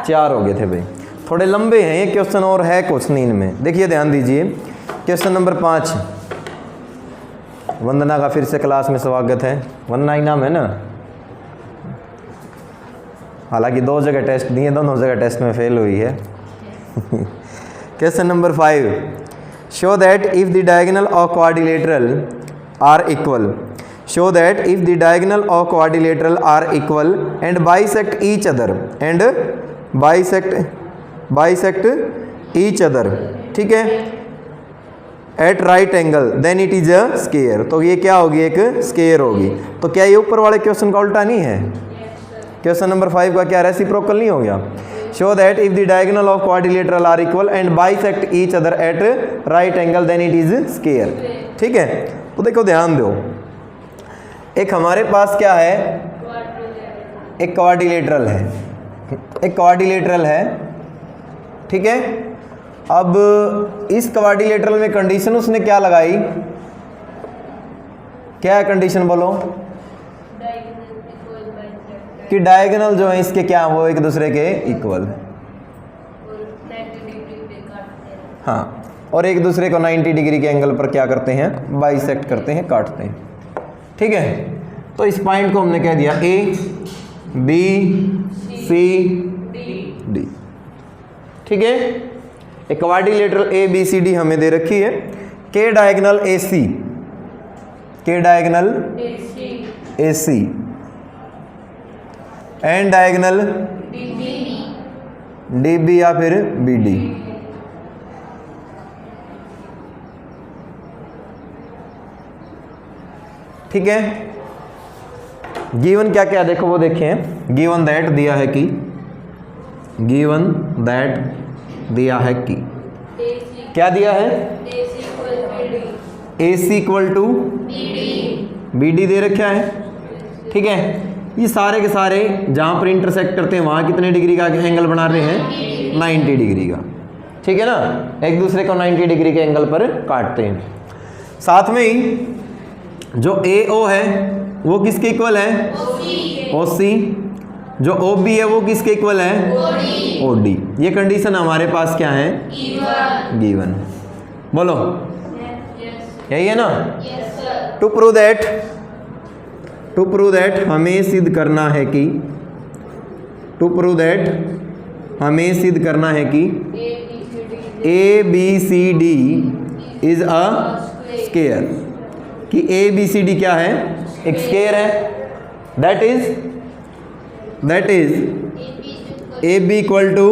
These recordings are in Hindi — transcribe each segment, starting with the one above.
4 हो गए थे भाई। थोड़े लंबे हैं ये क्वेश्चन और है कुछ नहीं इनमें। देखिए ध्यान दीजिए, क्वेश्चन नंबर 5। वंदना का फिर से क्लास में स्वागत है। वंदना ही नाम है ना, हालांकि 2 जगह टेस्ट दिए, दोनों जगह टेस्ट में फेल हुई है। Question number 5, show that if the diagonal of quadrilateral are equal, show that if the diagonal of quadrilateral are equal and bisect each other and bisect each other, ठीक है, at right angle then it is a square. तो ये क्या होगी, एक स्क्वायर होगी। तो क्या ये ऊपर वाले क्वेश्चन का उल्टा नहीं है? क्वेश्चन नंबर 5 का क्या रेसिप्रोकल नहीं हो गया? Show that if the diagonal of quadrilateral are equal and bisect each other at right angle then it is square, ठीक है। तो देखो ध्यान दो, एक हमारे पास क्या है, एक क्वाड्रिलेटरल है, एक क्वाड्रिलेटरल है, ठीक है। अब इस क्वाड्रिलेटरल में कंडीशन उसने क्या लगाई, क्या है कंडीशन बोलो, कि डायगोनल जो है इसके क्या, वो एक दूसरे के इक्वल, हाँ, और एक दूसरे को 90 डिग्री के एंगल पर क्या करते हैं, बाइसेक्ट करते हैं, काटते हैं, ठीक है। तो इस पॉइंट को हमने कह दिया ए बी सी डी, ठीक है। एक quadrilateral A B C D हमें दे रखी है, के डायगोनल ए सी, के diagonal A C and diagonal D B या फिर बी डी, ठीक है। गिवन क्या क्या देखो वो देखें, गिवन दैट दिया है कि, गिवन दैट दिया है कि, क्या दिया है, ए सी इक्वल टू बी डी दे रखा है, ठीक है। ये सारे के सारे जहाँ पर इंटरसेक्ट करते हैं वहाँ कितने डिग्री का एंगल बना रहे हैं, 90 डिग्री का, ठीक है ना। एक दूसरे को 90 डिग्री के एंगल पर काटते हैं। साथ में ही जो ए ओ है वो किसके इक्वल है, ओ सी। जो ओ बी है वो किसके इक्वल है, ओ डी। ये कंडीशन हमारे पास क्या है, गिवन। बोलो यही है ना। टू प्रूव दैट हमें सिद्ध करना है कि, टू प्रूव दैट हमें सिद्ध करना है कि A B C D is a square, कि ए बी सी डी क्या है, एक स्क्वायर है। That is A B equal to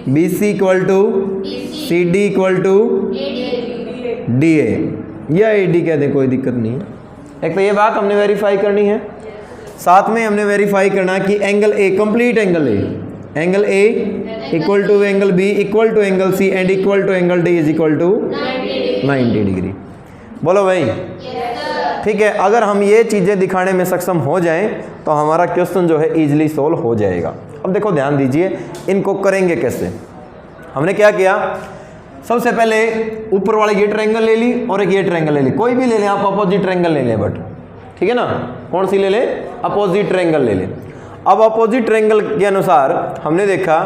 B C equal to C D equal to D A, या ए डी कह दें, कोई दिक्कत नहीं है। एक तो ये बात हमने वेरीफाई करनी है, साथ में हमने वेरीफाई करना कि angle A, complete angle A, angle A equal to angle B equal to angle C and equal to angle D is equal to 90 degree. बोलो भाई, ठीक है। अगर हम ये चीज़ें दिखाने में सक्षम हो जाएं तो हमारा क्वेश्चन जो है इजीली सोल्व हो जाएगा। अब देखो ध्यान दीजिए, इनको करेंगे कैसे। हमने क्या किया, सबसे पहले ऊपर वाले ये ट्रायंगल ले ली और एक ये ट्रायंगल ले ली, कोई भी ले लें आप, अपोजिट ट्रायंगल ले लें, बट ठीक है ना, कौन सी ले लें, अपोजिट ट्रायंगल ले लें। अब अपोजिट ट्रायंगल के अनुसार हमने देखा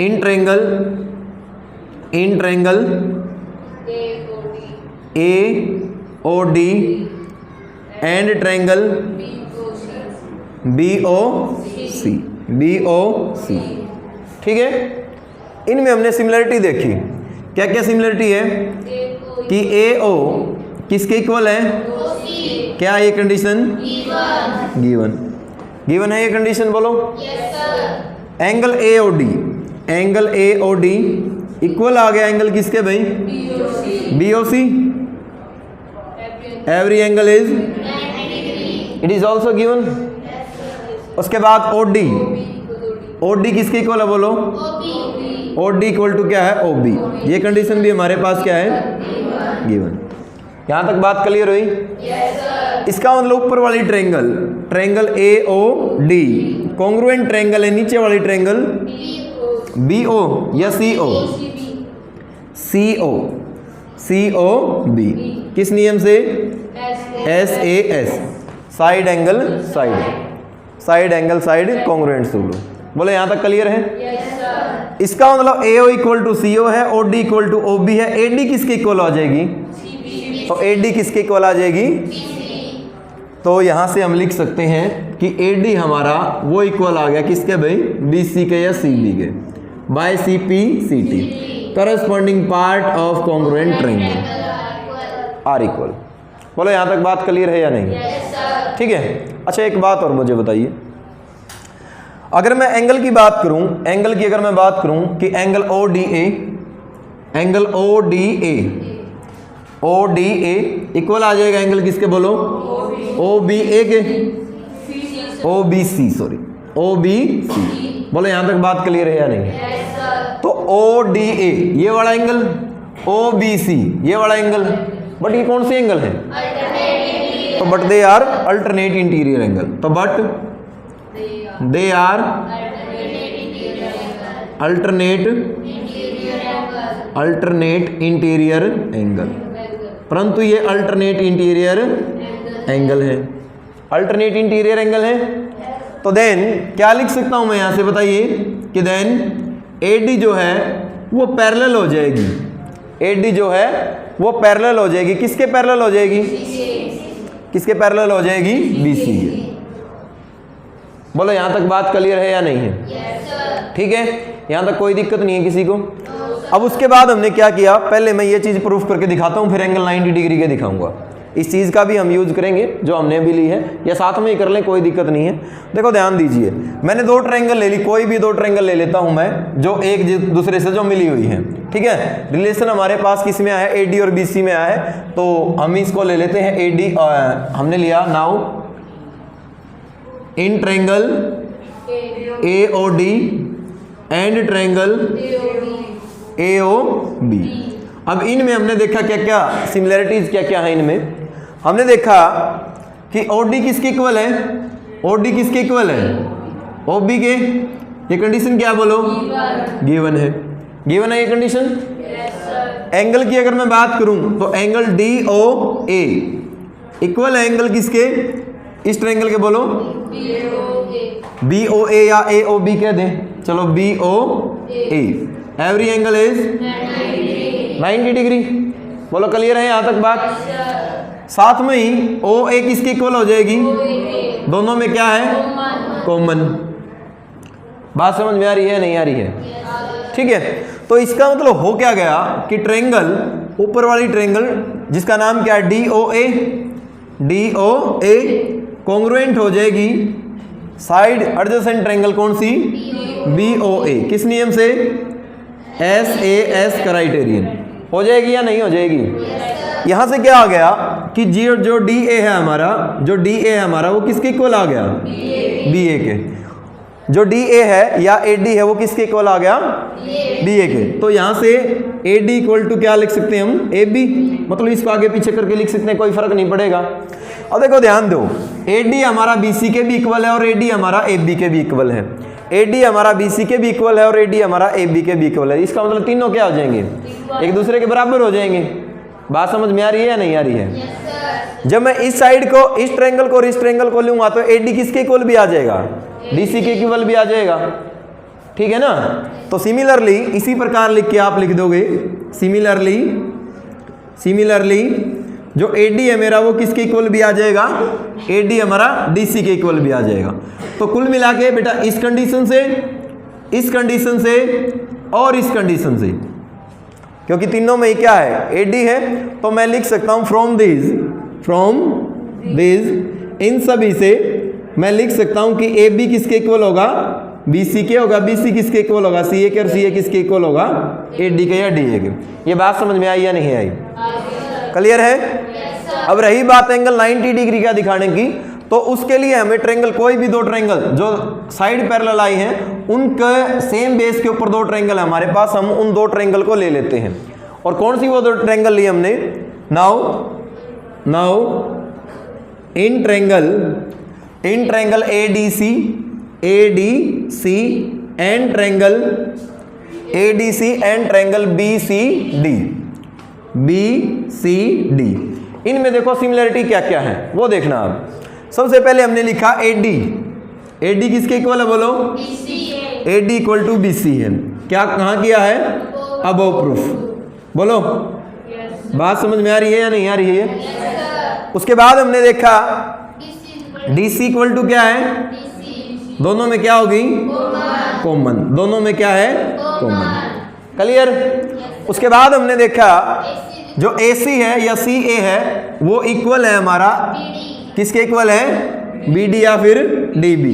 in triangle A O D and triangle B O C, ठीक है। इनमें हमने सिमिलरिटी देखी, क्या क्या सिमिलरिटी है, कि ए ओ किसके इक्वल है, क्या ये कंडीशन, गिवन है ये कंडीशन। बोलो angle A O D, angle A O D equal आ गया एंगल किसके भाई, B O C. Every angle is, it is also given. उसके बाद ओ डी, ओ डी किसके इक्वल है, बोलो ओ डी इक्वल टू क्या है, ओ बी। ये कंडीशन भी हमारे पास क्या है, गिवन। यहां तक बात क्लियर हुई। इसका मतलब ऊपर वाली triangle, triangle A O D congruent triangle है नीचे वाली ट्रायंगल बी ओ या सी ओ, सी ओ बी। किस नियम से, S A S, side angle side. Side angle side congruent to लो। बोले यहाँ तक क्लियर है? Yes sir. इसका मतलब AO इक्वल टू CO है, OD इक्वल टू OB है, AD किसके इक्वल आ जाएगी? तो AD किसके इक्वल आ जाएगी? तो यहाँ से हम लिख सकते हैं कि AD हमारा वो इक्वल आ गया किसके भाई? BC के या CB के, by CP CT corresponding part of congruent triangle are equal. बोलो यहाँ तक बात क्लियर है या नहीं? ठीक है। अच्छा एक बात और मुझे बताइए, अगर मैं एंगल की बात करूं, एंगल की अगर मैं बात करूं कि एंगल ODA इक्वल आ जाएगा एंगल किसके? बोलो OBA के, OBC सॉरी OBC। बोलो यहाँ तक बात क्लियर है या नहीं? तो ODA ये वाला एंगल, OBC ये वाला एंगल, बट ये कौन सी एंगल है? तो but they are alternate interior angle. तो but they are alternate interior angle, परंतु ये अल्टरनेट इंटीरियर एंगल है, अल्टरनेट इंटीरियर एंगल है। तो देन क्या लिख सकता हूं मैं यहां से बताइए कि देन AD जो है वो पैरेलल हो जाएगी, AD जो है वो पैरेलल हो जाएगी, किसके पैरेलल हो जाएगी? किसके पैरेलल हो जाएगी? BC के। बोलो यहाँ तक बात क्लियर है या नहीं है? ठीक है, यहाँ तक कोई दिक्कत नहीं है किसी को। अब उसके बाद हमने क्या किया, पहले मैं ये चीज़ प्रूफ करके दिखाता हूँ, फिर एंगल 90 डिग्री के दिखाऊंगा। इस चीज़ का भी हम यूज करेंगे जो हमने अभी ली है, या साथ में ही कर लें, कोई दिक्कत नहीं है। देखो ध्यान दीजिए, मैंने दो ट्रायंगल ले ली, कोई भी दो ट्रायंगल ले लेता हूँ मैं जो एक दूसरे से जो मिली हुई है, ठीक है। रिलेशन हमारे पास किस में आया है? AD और BC में आया है, तो हम इसको ले लेते हैं AD, हमने लिया now in triangle AOD and triangle AOB। अब इनमें हमने देखा क्या क्या सिमिलरिटीज क्या क्या है इनमें। हमने देखा कि OD किसके इक्वल है? OD किसके इक्वल है? OB के। ये कंडीशन क्या बोलो? गिवन है, गिवन है ये कंडीशन। एंगल की अगर मैं बात करूं तो एंगल DOA इक्वल है एंगल किसके? इस ट्रायंगल के। बोलो BOA या AOB कह दें, चलो BOA। Every angle is 90 degree. बोलो क्लियर है यहाँ तक बात? साथ में ही OA किसके इक्वल हो जाएगी? दोनों में क्या है? कॉमन। बात समझ में आ रही है नहीं आ रही है? ठीक है, तो इसका मतलब हो क्या गया कि ट्रायंगल, ऊपर वाली ट्रायंगल जिसका नाम क्या है? DOA कॉन्ग्रुएंट हो जाएगी साइड एडजेसेंट ट्रायंगल कौन सी? BOA। किस नियम से? SAS criterion. हो जाएगी या नहीं हो जाएगी? यहां से क्या आ गया कि जो DA है हमारा, जो DA है हमारा वो किसके इक्वल आ गया? BA के। जो DA है या AD है वो किसके इक्वल आ गया? BA के। तो यहां से AD इक्वल टू क्या लिख सकते हैं हम? AB। मतलब इसको आगे पीछे करके लिख सकते हैं, कोई फर्क नहीं पड़ेगा। अब देखो ध्यान दो, AD हमारा BC के भी इक्वल है और AD हमारा AB के भी इक्वल है। AD हमारा BC के भी इक्वल है और AD हमारा AB के भी इक्वल है। इसका मतलब तीनों क्या हो जाएंगे? एक दूसरे के बराबर हो जाएंगे। बात समझ में आ रही है या नहीं आ रही है? जब मैं इस साइड को, इस ट्रायंगल को और इस ट्रायंगल को लूंगा तो AD किसके इक्वल भी आ जाएगा? BC के इक्वल भी आ जाएगा, ठीक है ना। तो सिमिलरली इसी प्रकार लिख के आप लिख दोगे, सिमिलरली जो AD है मेरा वो किसके इक्वल भी आ जाएगा? AD हमारा DC के इक्वल भी आ जाएगा। तो कुल मिला के बेटा इस कंडीशन से, इस कंडीशन से और इस कंडीशन से, क्योंकि तीनों में ही क्या है? AD है, तो मैं लिख सकता हूं फ्रॉम दिस इन सभी से मैं लिख सकता हूं कि AB किसके इक्वल होगा? BC के होगा। BC किसके इक्वल होगा? CA के। और CA किसके इक्वल होगा? AD के या DA के। ये बात समझ में आई या नहीं आई? क्लियर है? अब रही बात एंगल 90 डिग्री का दिखाने की, तो उसके लिए हमें ट्रायंगल, कोई भी दो ट्रायंगल जो साइड पैरेलल आई हैं उनके सेम बेस के ऊपर दो ट्रायंगल है हमारे पास, हम उन दो ट्रायंगल को ले लेते हैं। और कौन सी वो दो ट्रायंगल ली हमने? Now in triangle ADC and triangle BCD। इनमें देखो सिमिलरिटी क्या क्या है वो देखना। आप सबसे पहले हमने लिखा AD, ए डी किसके इक्वल है बोलो? A D equal to B C है। क्या कहाँ किया है? Above proof. बोलो बात समझ में आ रही है या नहीं आ रही है? उसके बाद हमने देखा डी सी इक्वल टू क्या है? दोनों में क्या होगी? कॉमन। दोनों में क्या है? कॉमन। क्लियर? उसके बाद हमने देखा जो ए सी है या सी ए है वो इक्वल है हमारा किसके इक्वल है? बी डी या फिर डी बी।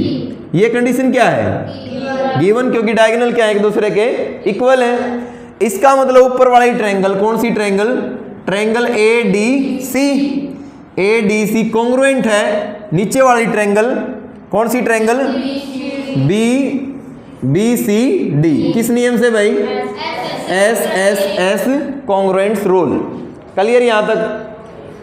ये कंडीशन क्या है? गिवन, क्योंकि डायगोनल क्या है? एक दूसरे के इक्वल है। इसका मतलब ऊपर वाला ही ट्रायंगल, कौन सी triangle? Triangle A D C. A D C congruent है नीचे वाली ट्रायंगल, कौन सी ट्रायंगल? B C D. किस नियम से भाई? S S S congruence rule. Clear यहां तक?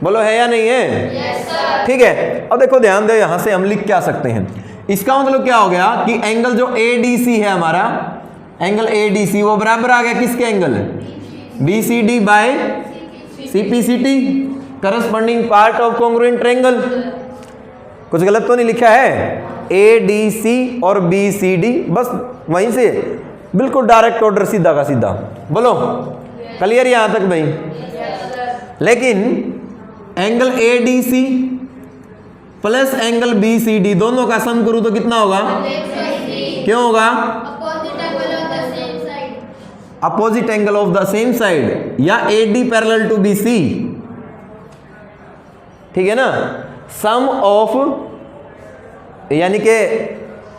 बोलो है या नहीं है? ठीक है। अब देखो ध्यान दो, यहां से हम लिख क्या सकते हैं? इसका मतलब क्या हो गया कि एंगल जो ए डी सी है हमारा, एंगल ए डी सी वो बराबर आ गया किसके angle? B C D by C P C T, corresponding part of congruent triangle. कुछ गलत तो नहीं लिखा है? ए डी सी और बी सी डी, बस वहीं से बिल्कुल डायरेक्ट ऑर्डर, सीधा का सीधा। बोलो क्लियर यहां तक भाई? लेकिन angle A D C plus angle B C D दोनों का सम करूं तो कितना होगा? क्यों होगा? Opposite angle of the same side, या A D parallel to B C. ठीक है ना? सम ऑफ, यानी कि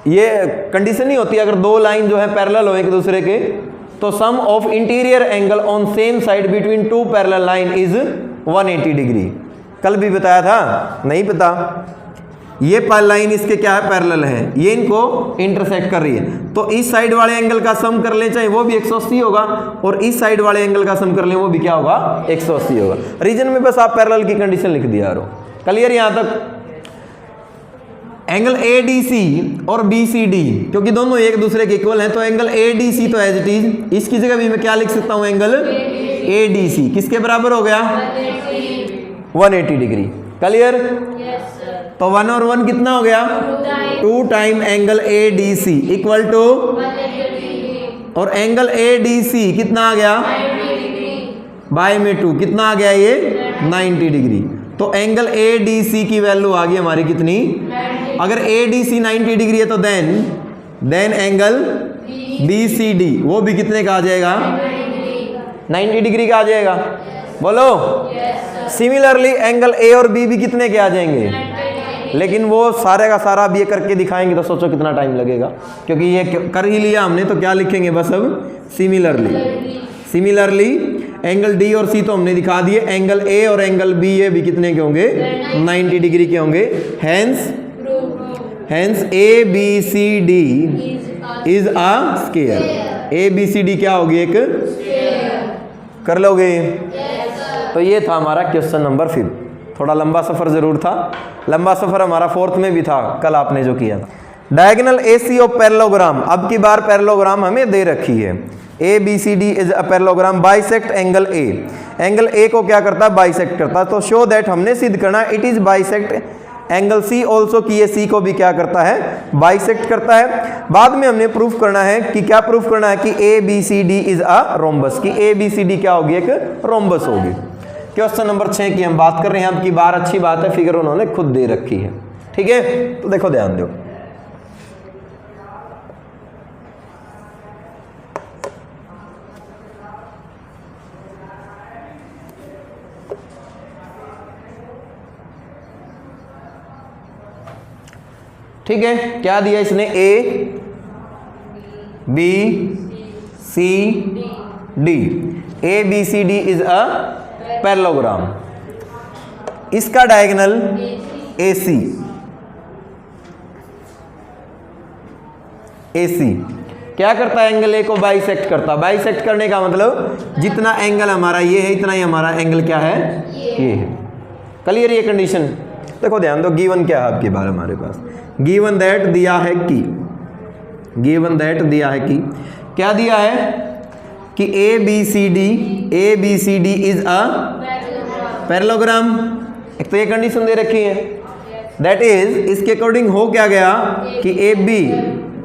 ये कंडीशन नहीं होती अगर दो लाइन जो है पैरेलल हो एक दूसरे के, तो sum of interior angle on same side between two parallel line is 180 degree. कल भी बताया था? नहीं पता? ये लाइन इसके क्या है? पैरेलल है, ये इनको इंटरसेक्ट कर रही है, तो इस साइड वाले एंगल का सम कर ले, चाहे वो भी 180 होगा, और इस साइड वाले एंगल का सम कर ले वो भी क्या होगा? 180 होगा। रीजन में बस आप पैरेलल की कंडीशन लिख दिया यारो। क्लियर यहां तक? एंगल ए डी सी और बी सी डी क्योंकि दोनों एक दूसरे के इक्वल हैं, तो एंगल ए डी सी तो एज इट इज, इसकी जगह भी मैं क्या लिख सकता हूं? एंगल ए डी सी किसके बराबर हो गया? 180 डिग्री। क्लियर? तो 1 और 1 कितना हो गया? 2 time angle A D C equal to, और एंगल ए डी सी कितना आ गया? बाय में 2 कितना आ गया? ये 90 डिग्री। तो एंगल ए डी सी की वैल्यू आ गई हमारी कितनी? अगर ए डी सी 90 डिग्री है तो then angle B C D वो भी कितने का आ जाएगा? 90 डिग्री का आ जाएगा। बोलो सिमिलरली एंगल ए और बी भी कितने के आ जाएंगे? लेकिन वो सारे का सारा अब ये करके दिखाएंगे तो सोचो कितना टाइम लगेगा, क्योंकि ये कर ही लिया हमने, तो क्या लिखेंगे बस अब? सिमिलरली एंगल डी और सी तो हमने दिखा दिए, एंगल ए और एंगल बी ये भी कितने के होंगे? 90 डिग्री के होंगे। Hence A B C D is a square. A B C D क्या होगी? एक कर लोगे? तो ये था हमारा क्वेश्चन नंबर 5। थोड़ा लंबा सफर जरूर था, लंबा सफर हमारा 4th में भी था कल आपने जो किया था। डायगोनल एसी ऑफ पैरेललोग्राम, अब की बार पैरेललोग्राम हमें दे रखी है। A B C D is a parallelogram bisect angle A. Angle A को क्या करता है? बाइसेक्ट करता है। तो शो दैट हमने सिद्ध करना it is bisect angle C also, कि ये सी को भी क्या करता है? बाइसेक्ट करता है। बाद में हमने प्रूफ करना है कि क्या प्रूफ करना है? कि A B C D is a rhombus, कि ए बी सी डी क्या होगी? एक रोम्बस होगी। क्वेश्चन नंबर 6 की हम बात कर रहे हैं। अब की बार अच्छी बात है, फिगर उन्होंने खुद दे रखी है। ठीक है, तो देखो ध्यान दो। ठीक है, क्या दिया इसने? A B C D. A B C D is a parallelogram. इसका डायगोनल ए सी, क्या करता है? एंगल ए को बाइसेक्ट करता है। बाइसेक्ट करने का मतलब जितना एंगल हमारा ये है इतना ही हमारा एंगल क्या है? ये है। क्लियर ये कंडीशन? देखो ध्यान दो, गिवन क्या है आपके बार हमारे पास? गिवन दैट दिया है कि, क्या दिया है? कि A B C D is a parallelogram. एक तो ये कंडीशन दे रखी है। दैट इज इसके अकॉर्डिंग हो क्या गया कि ए बी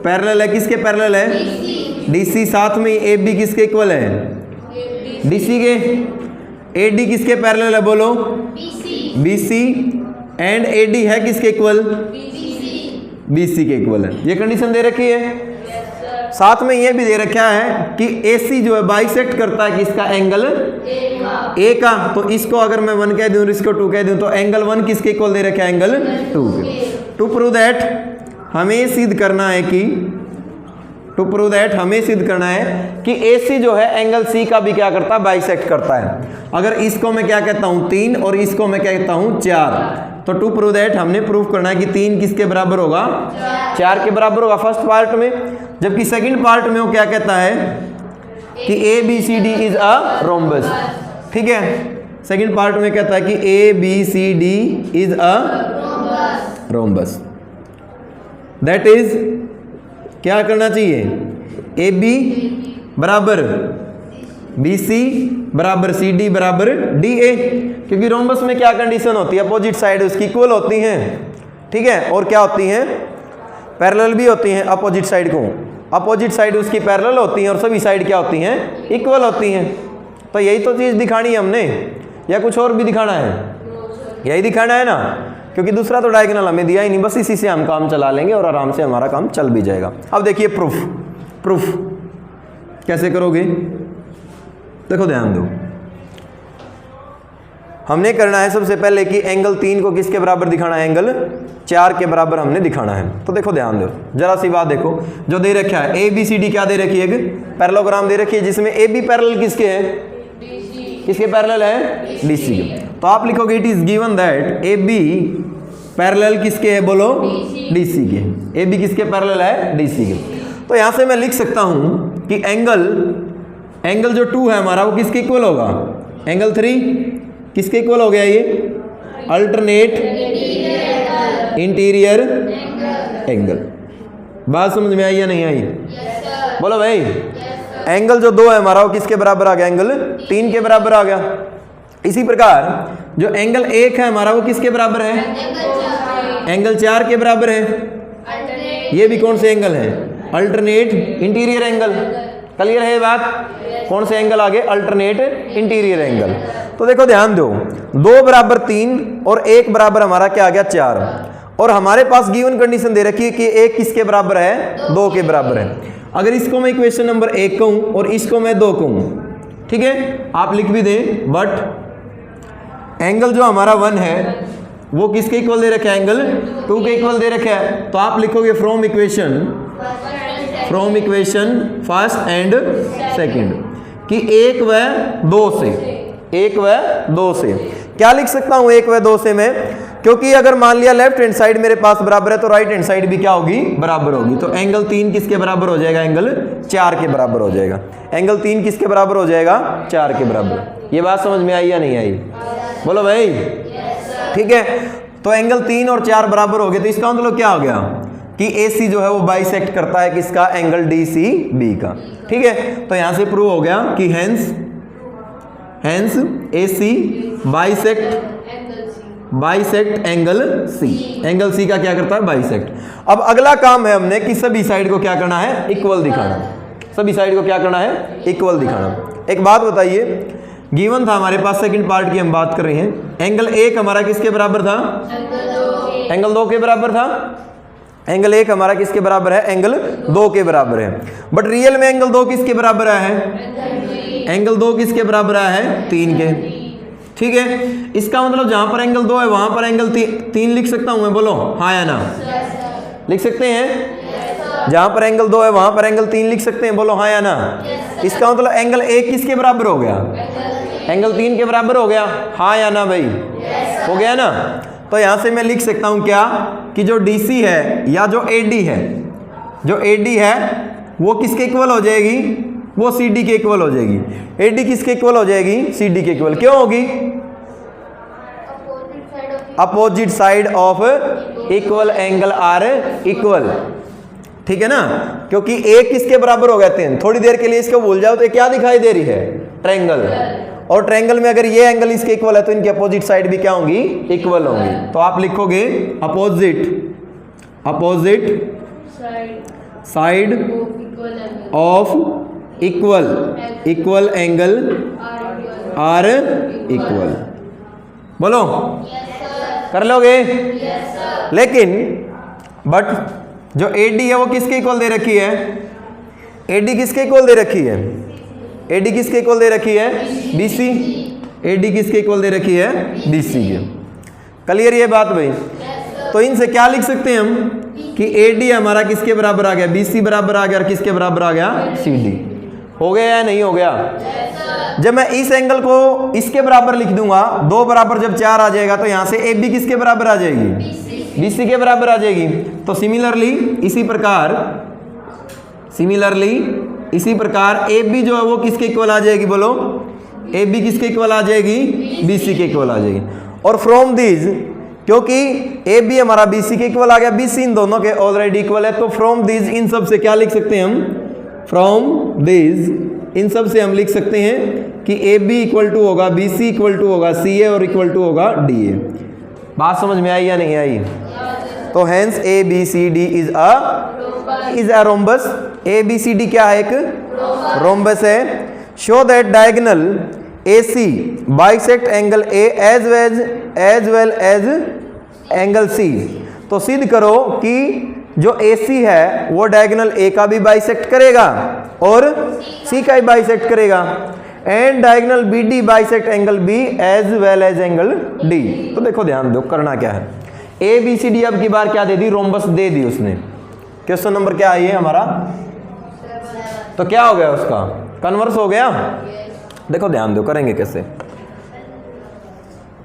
पैरेलल है, किसके पैरेलल है? डीसी। साथ में ए बी किसके इक्वल है? डीसी के। ए डी किसके पैरेलल है बोलो? बीसी। एंड ए डी है किसके इक्वल? बीसी के इक्वल है। ये कंडीशन दे रखी है। साथ में ये भी दे रखा है कि AC जो है बाइसेक्ट करता है किसका? एंगल ए का। तो इसको अगर मैं 1 कह दूं और इसको 2 कह दूं तो एंगल 1 किसके इक्वल दे रखा है? एंगल 2 के। टू प्रूव दैट हमें सिद्ध करना है कि कि AC जो है एंगल C का भी क्या करता है? बाइसेक्ट करता है। अगर इसको मैं क्या कहता हूं? 3 और इसको मैं क्या कहता हूं? 4। तो टू प्रूव दैट हमने प्रूव करना है कि 3 किसके बराबर होगा? 4 के बराबर होगा फर्स्ट पार्ट में। जबकि सेकंड पार्ट में वो क्या कहता है कि ABCD इज अ रोम्बस। ठीक है, सेकंड पार्ट में कहता है कि ABCD is a rhombus. That is क्या करना चाहिए? AB बराबर BC बराबर CD बराबर DA, क्योंकि रोम्बस में क्या कंडीशन होती है? अपोजिट साइड उसकी इक्वल होती हैं। ठीक है, और क्या होती हैं? पैरेलल भी होती हैं। अपोजिट साइड को अपोजिट साइड उसकी पैरेलल होती हैं और सभी साइड क्या होती हैं? इक्वल होती हैं। तो यही तो चीज़ दिखानी है हमने, या कुछ और भी दिखाना है? यही दिखाना है ना, क्योंकि दूसरा तो डायगोनल हमें दिया ही नहीं। बस इसी से हम काम चला लेंगे और आराम से हमारा काम चल भी जाएगा। अब देखिए प्रूफ कैसे करोगे? देखो ध्यान दो, हमने करना है सबसे पहले कि एंगल 3 को किसके बराबर दिखाना है? एंगल 4 के बराबर हमने दिखाना है। तो देखो ध्यान दो, जरा सी बात देखो, जो दे रखा है ABCD क्या दे रखी है? पैरेललोग्राम दे रखी है, जिसमें AB पैरेलल किसके है? किसके पैरेलल है? DC के। तो आप लिखोगे it is given that AB parallel किसके है बोलो? DC के। AB किसके पैरेलल है? DC के। तो यहां से मैं लिख सकता हूं कि एंगल जो 2 है हमारा वो किसके इक्वल होगा? एंगल 3 किसके इक्वल हो गया? ये अल्टरनेट इंटीरियर एंगल। बात समझ में आई या नहीं आई? बोलो भाई। एंगल जो 2 है हमारा वो किसके बराबर आ गया? एंगल 3 के बराबर आ गया। इसी प्रकार जो एंगल 1 है हमारा वो किसके बराबर है? एंगल 4 के बराबर है। ये भी कौन से एंगल है? Alternate interior angle. क्लियर है बात? कौन से एंगल आगे? Alternate interior angle. तो देखो ध्यान दो, 2 बराबर 3 और 1 बराबर हमारा क्या आ गया? 4। और हमारे पास गिवन कंडीशन दे रखी है कि 1 किसके बराबर है? 2 के बराबर है। अगर इसको मैं इक्वेशन नंबर 1 कहूं और इसको मैं 2 कहूं, ठीक है, आप लिख भी दें, बट एंगल जो हमारा 1 है वो किसके इक्वल दे रखा है? एंगल 2 के इक्वल दे रखा है। तो आप लिखोगे from equation first and second कि 1 व 2 से क्या लिख सकता हूं? 1 व 2 से मैं, क्योंकि अगर मान लिया लेफ्ट हैंड साइड मेरे पास बराबर है तो राइट हैंड साइड भी क्या होगी? बराबर होगी। तो एंगल 3 किसके बराबर हो जाएगा? एंगल 4 के बराबर हो जाएगा। एंगल 3 किसके बराबर हो जाएगा? 4 के बराबर। ये बात समझ में आई या नहीं आई? बोलो भाई। ठीक है, तो एंगल 3 और 4 बराबर हो गए। तो इसका मतलब क्या हो गया कि AC जो है वो बाइसेक्ट करता है किसका? एंगल DCB का। ठीक है, तो यहां से प्रूव हो गया कि hence AC bisect angle C। Angle C का क्या करता है? बाइसेक्ट। अब अगला काम है हमने कि सभी साइड को क्या करना है? इक्वल दिखाना। सभी साइड को क्या करना है? इक्वल दिखाना। एक बात बताइए, गिवन था हमारे पास, सेकंड पार्ट की हम बात कर रहे हैं, एंगल 1 हमारा किसके बराबर था? एंगल 2 के बराबर था। एंगल 1 हमारा किसके बराबर है? एंगल 2 के बराबर है। बट रियल में एंगल 2 किसके बराबर आया है? एंगल 2 किसके बराबर आया है? 3 के। ठीक है, इसका मतलब जहां पर एंगल 2 है वहां पर एंगल 3 लिख सकता हूं मैं? बोलो हाँ या ना? लिख सकते हैं। जहां पर एंगल 2 है वहां पर एंगल 3 लिख सकते हैं? बोलो हाँ या ना? इसका मतलब एंगल 1 किसके बराबर हो गया? एंगल 3 के बराबर हो गया। हाँ या ना भाई? हो गया ना? तो यहां से मैं लिख सकता हूं क्या कि जो DC है या जो AD है वो किसके इक्वल हो जाएगी? वो CD के इक्वल हो जाएगी। AD किसके इक्वल हो जाएगी? CD के इक्वल। क्यों होगी? Opposite side of equal angle are equal. ठीक है ना, क्योंकि 1 किसके बराबर हो गए? 3। थोड़ी देर के लिए इसको भूल जाओ तो क्या दिखाई दे रही है? ट्रायंगल। और ट्रायंगल में अगर ये एंगल इसके इक्वल है तो इनकी अपोजिट साइड भी क्या होंगी, इक्वल होंगी। तो आप लिखोगे opposite side of equal angle are equal. बोलो कर लोगे? लेकिन बट जो AD है वो किसके इक्वल दे रखी है? AD किसके इक्वल दे रखी है? AD किसके इक्वल दे रखी है? BC। AD किसके इक्वल दे रखी है? BC के। क्लियर ये बात भाई? तो इनसे क्या लिख सकते हैं हम कि AD हमारा किसके बराबर आ गया? BC बराबर आ गया। और किसके बराबर आ गया? CD। हो गया या नहीं हो गया? जब मैं इस एंगल को इसके बराबर लिख दूंगा, 2 बराबर जब 4 आ जाएगा तो यहां से AB किसके बराबर आ जाएगी? BC के बराबर आ जाएगी। तो सिमिलरली इसी प्रकार AB जो है वो किसके इक्वल आ जाएगी? बोलो AB किसके इक्वल आ जाएगी? BC के इक्वल आ जाएगी। और फ्रॉम दिस, क्योंकि AB हमारा BC के इक्वल आ गया, BC इन दोनों के ऑलरेडी इक्वल है, तो फ्रॉम दिस इन सब से क्या लिख सकते हैं हम? फ्रॉम दिस इन सब से हम लिख सकते हैं कि AB इक्वल टू होगा BC इक्वल टू होगा CA और इक्वल टू होगा DA। बात समझ में आई या नहीं आई? तो hence ABCD is a rhombus. ABCD क्या है? एक रोम्बस है। Show that diagonal AC bisect angle A as well as angle C। तो सिद्ध करो कि जो AC है वो डायगोनल A का भी बाइसेक्ट करेगा और C का भी बाइसेक्ट करेगा। And diagonal BD bisect angle B as well as angle D। तो देखो ध्यान दो करना क्या है। ABCD अब की बार क्या दे दी? रोम्बस दे दी उसने। क्वेश्चन नंबर क्या है ये हमारा? तो क्या हो गया उसका? कन्वर्स हो गया। देखो ध्यान दो करेंगे कैसे।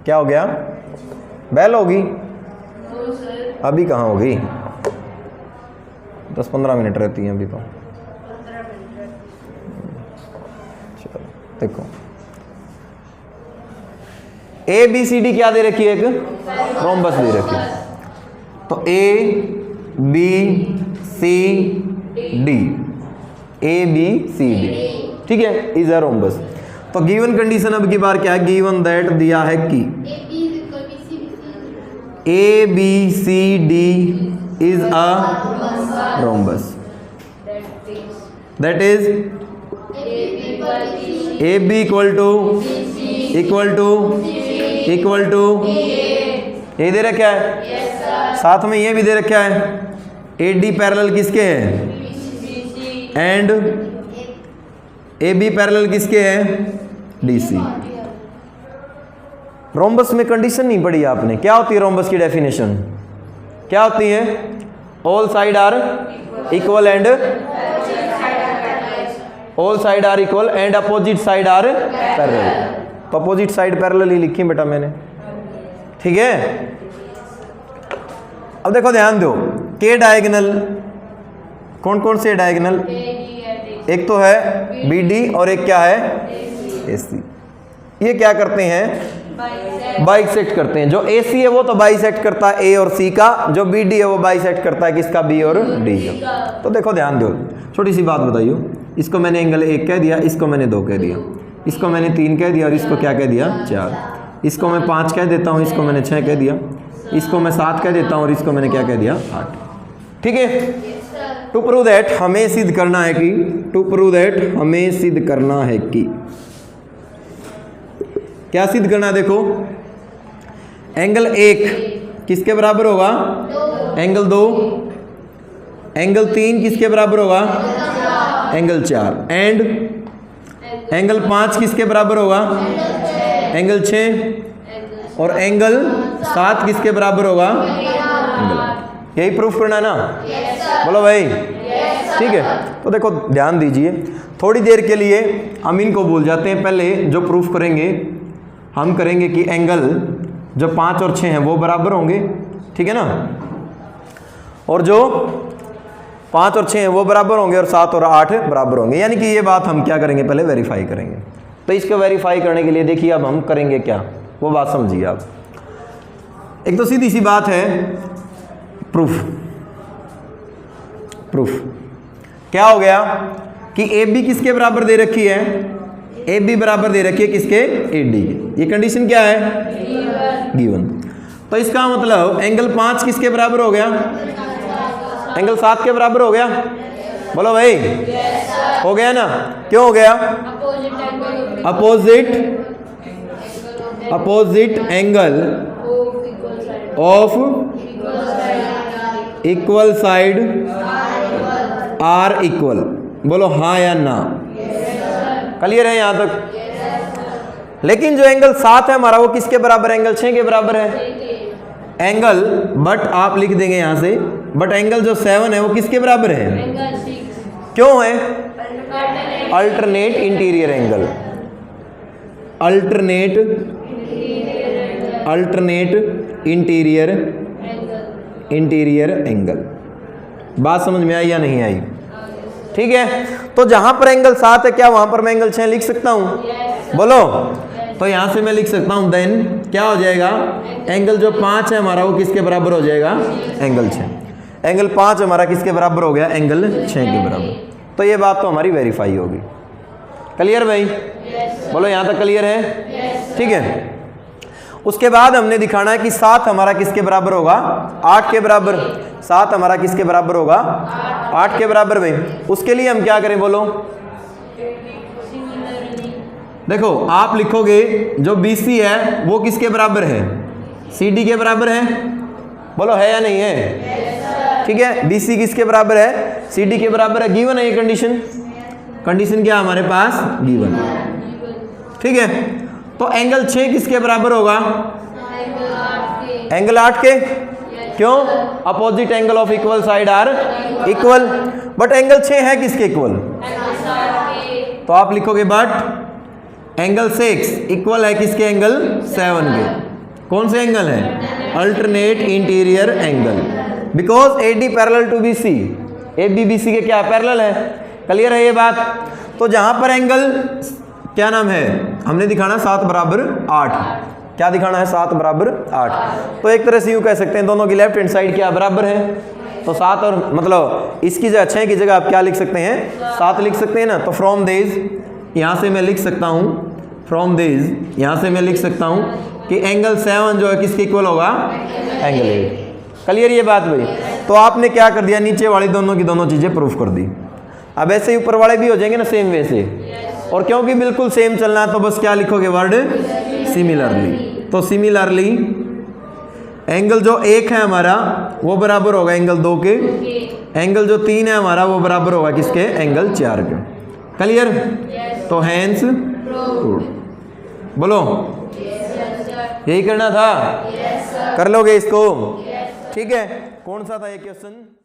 क्या हो गया? बेल होगी। अभी कहाँ होगी? 10-15 मिनट रहती है अभी तो। चलो देखो ABCD क्या दे रखी है? एक रोम्बस दे रखी है। तो ABCD ठीक है इज अ रोम्बस। तो गिवन कंडीशन अब की बार क्या है? गिवन दैट दिया है कि ABCD is a rhombus, that is AB equal to ये दे रखा है। साथ में ये भी दे रखा है AD पैरेलल किसके हैं? एंड AB पैरेलल किसके हैं? DC। रोम्बस में कंडीशन नहीं पढ़ी आपने। क्या होती है रोम्बस की डेफिनेशन? क्या होती है? All side are equal and opposite side are parallel. तो अपोजिट साइड पैरेलल ही लिखी बेटा मैंने, ठीक है। अब देखो ध्यान दो के डायगोनल कौन कौन से डायगोनल? एक तो है BD और एक क्या है? AC। ये क्या करते हैं? बाइसेक्ट करते हैं। जो AC है वो तो बाइसेक्ट करता है A और C का, जो BD है वो बाइसेक्ट करता है किसका? B और D का। तो देखो ध्यान दो, छोटी सी बात बताइयो। इसको मैंने एंगल 1 कह दिया, इसको मैंने 2 कह दिया, इसको मैंने 3 कह दिया और इसको क्या कह दिया? 4। इसको मैं 5 कह देता हूँ, इसको मैंने 6 कह दिया, इसको मैं 7 कह देता हूँ और इसको मैंने क्या कह दिया? 8। ठीक है। टू प्रूव दैट हमें सिद्ध करना है कि क्या सिद्ध करना है? देखो एंगल 1 किसके बराबर होगा? एंगल 2। एंगल 3 किसके बराबर होगा? एंगल 4। एंड एंगल 5 किसके बराबर होगा? एंगल 6। और एंगल 7 किसके बराबर होगा? एंगल 8। यही प्रूफ करना है ना? बोलो भाई। ठीक है। तो देखो ध्यान दीजिए, थोड़ी देर के लिए हम इनको भूल जाते हैं। पहले जो प्रूफ करेंगे हम करेंगे कि एंगल जो 5 और 6 हैं वो बराबर होंगे, ठीक है ना। और जो 5 और 6 हैं वो बराबर होंगे और 7 और 8 बराबर होंगे। यानी कि ये बात हम क्या करेंगे? पहले वेरीफाई करेंगे। तो इसको वेरीफाई करने के लिए देखिए अब हम करेंगे क्या, वो बात समझिए आप। एक तो सीधी सी बात है प्रूफ क्या हो गया कि AB किसके बराबर दे रखी है? ए बी बराबर दे रखी है किसके, ए डी के। ये कंडीशन क्या है, गिवन। तो इसका मतलब एंगल 5 किसके बराबर हो गया, एंगल 7 के बराबर हो गया। बोलो भाई, हो गया ना, क्यों हो गया, opposite angle of equal side are equal. बोलो हाँ या ना, क्लियर है यहां तक। लेकिन जो एंगल 7 है हमारा वो किसके बराबर, एंगल 6 के बराबर है। एंगल बट आप लिख देंगे यहां से, बट एंगल जो 7 है वो किसके बराबर है, क्यों है, alternate interior angle, alternate interior angle. बात समझ में आई या नहीं आई, ठीक है। तो जहां पर एंगल 7 है क्या वहां पर मैं एंगल 6 लिख सकता हूं, बोलो। तो यहां से मैं लिख सकता हूं, देन क्या हो जाएगा, एंगल जो 5 है हमारा वो किसके बराबर हो जाएगा, एंगल 6। एंगल 5 हमारा किसके बराबर हो गया, एंगल 6 के बराबर। तो ये बात तो हमारी वेरीफाई होगी। क्लियर भाई, बोलो यहां तक क्लियर है, ठीक है। उसके बाद हमने दिखाना है कि 7 हमारा किसके बराबर होगा, 8 के बराबर। 7 हमारा किसके बराबर होगा, 8 के बराबर भाई। उसके लिए हम क्या करें, बोलो। देखो आप लिखोगे जो BC है वो किसके बराबर है, CD के बराबर है। बोलो है या नहीं है, ठीक है। BC किसके बराबर है, CD के बराबर है। गिवन है ये कंडीशन, कंडीशन क्या हमारे पास, गिवन, ठीक है। तो एंगल 6 किसके बराबर होगा, एंगल 8 के, क्यों, opposite angle of equal side are equal. But angle 6 है किसके इक्वल, तो आप लिखोगे बट एंगल 6 इक्वल है किसके, एंगल 7 के। कौन से एंगल है, alternate interior angle, because AD parallel to BC, AB BC के क्या पैरेलल है। क्लियर है ये बात। तो जहां पर एंगल क्या नाम है, हमने दिखाना 7 बराबर 8। क्या दिखाना है, 7 बराबर 8। तो एक तरह से यूं कह सकते हैं दोनों की लेफ्ट हैंड साइड क्या बराबर है। तो 7 और मतलब इसकी जगह 6 की जगह आप क्या लिख सकते हैं, 7 लिख सकते हैं ना। तो फ्रॉम दिस यहाँ से मैं लिख सकता हूँ, फ्रॉम दिस यहाँ से मैं लिख सकता हूँ कि एंगल 7 जो है किसके इक्वल होगा, एंगल 8। क्लियर ये बात भाई। तो आपने क्या कर दिया, नीचे वाली दोनों की दोनों चीज़ें प्रूफ कर दी। अब ऐसे ही ऊपर वाले भी हो जाएंगे ना सेम वे से। और क्योंकि बिल्कुल सेम चलना है तो बस क्या लिखोगे, वर्ड सिमिलरली। तो सिमिलरली एंगल जो 1 है हमारा वो बराबर होगा एंगल 2 के, एंगल जो 3 है हमारा वो बराबर होगा किसके, एंगल 4 के। क्लियर, तो हैंस प्रूव्ड। बोलो यही करना था, कर लोगे इसको, ठीक है। कौन सा था ये क्वेश्चन।